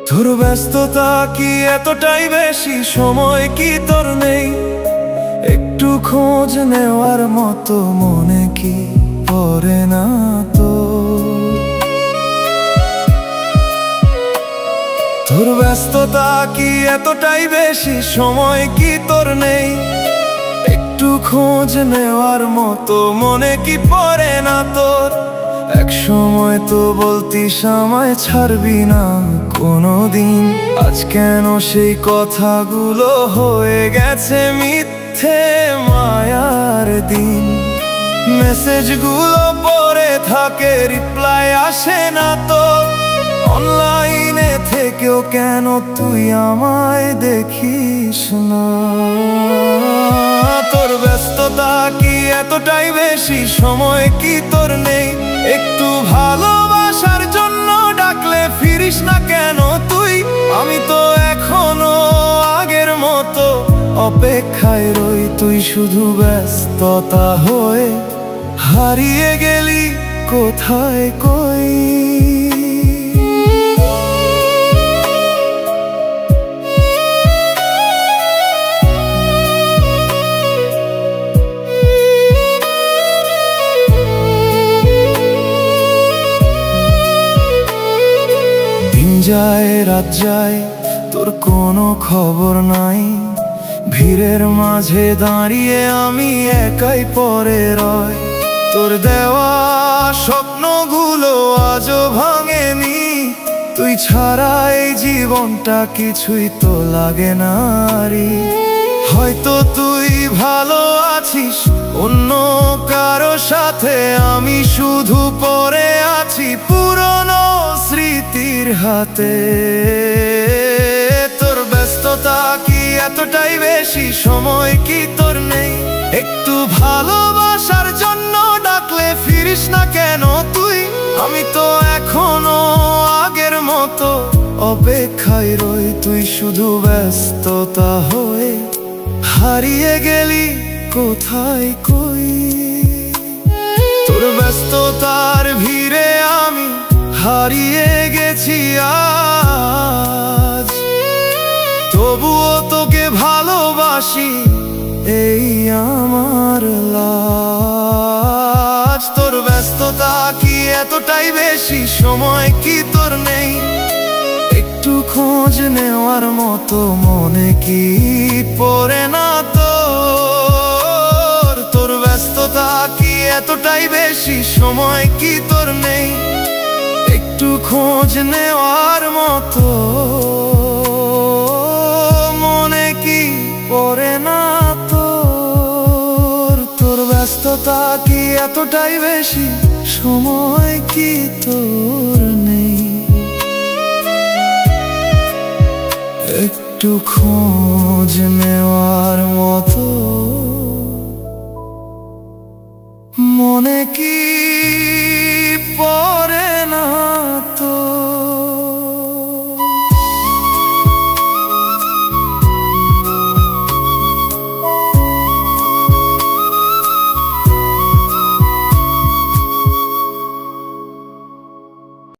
তোর ব্যস্ততা কি এতটাই বেশি, সময় কি তোর নেই একটু খোঁজ নেওয়ার মতো? মনে কি পড়ে না তো? তোর ব্যস্ততা কি এতটাই বেশি, সময় কি তোর নেই একটু খোঁজ নেওয়ার মতো? মনে কি পড়ে না তোর? এক সময় তো বলতিস আমায় ছাড়বি না কোনোদিন, আজ কেন সেই কথাগুলো হয়ে গেছে মিথ্যে মায়ার দিন? মেসেজগুলো পড়ে থাকে, রিপ্লাই আসে না তো, অনলাইনে থেকেও কেন তুই আমায় দেখিস না? তোর ব্যস্ততা কি এতটাই বেশি, সময় কি তোর নেই একটু ভালোবাসার জন্য ডাকলে ফিরিস না কেন তুই? আমি তো এখনো আগের মতো অপেক্ষায় রই, তুই শুধু ব্যস্ততা হয়ে হারিয়ে গেলি কোথায় কই? যায় রাত যায়, তোর কোনো খবর নাই, ভিড়ের মাঝে দাঁড়িয়ে আমি একাই পড়ে রয়। তোর দেওয়া স্বপ্নগুলো আজও ভাঙেনি, তুই ছাড়া এই জীবনটা কিছুই তো লাগে না রে। হয়তো তুই ভালো আছিস অন্য কারো সাথে, আমি শুধু পড়ে আছি পুরনো স্মৃতির হাতে। তোর ব্যস্ততা কি এতটাই বেশি, সময় কি তোর নেই একটু ভালোবাসার জন্য ডাকলে ফিরিস না কেন তুই? আমি তো এখনো আগের মতো অপেক্ষায় রই, তুই শুধু ব্যস্ততা হয়ে হারিয়ে গেলি কোথায় কই? তোর ব্যস্ততার ভিড়ে আমি হারিয়ে গেছি আজ, তবুও তোকে ভালোবাসি এই আমার লাজ। তোর ব্যস্ততা কি এতটাই বেশি, সময় কি তোর নেই একটু খোঁজ নেওয়ার মতো? মনে কি পড়ে না তোর? তোর ব্যস্ততা কি এতটাই বেশি, সময় কি তোর নেই একটু খোঁজ নেওয়ার মতো? মনে কি পড়ে না তোর? তোর ব্যস্ততা কি এতটাই বেশি, সময় কি তোর নেই একটু খোঁজ নেওয়ার মতো? মনে কি পড়ে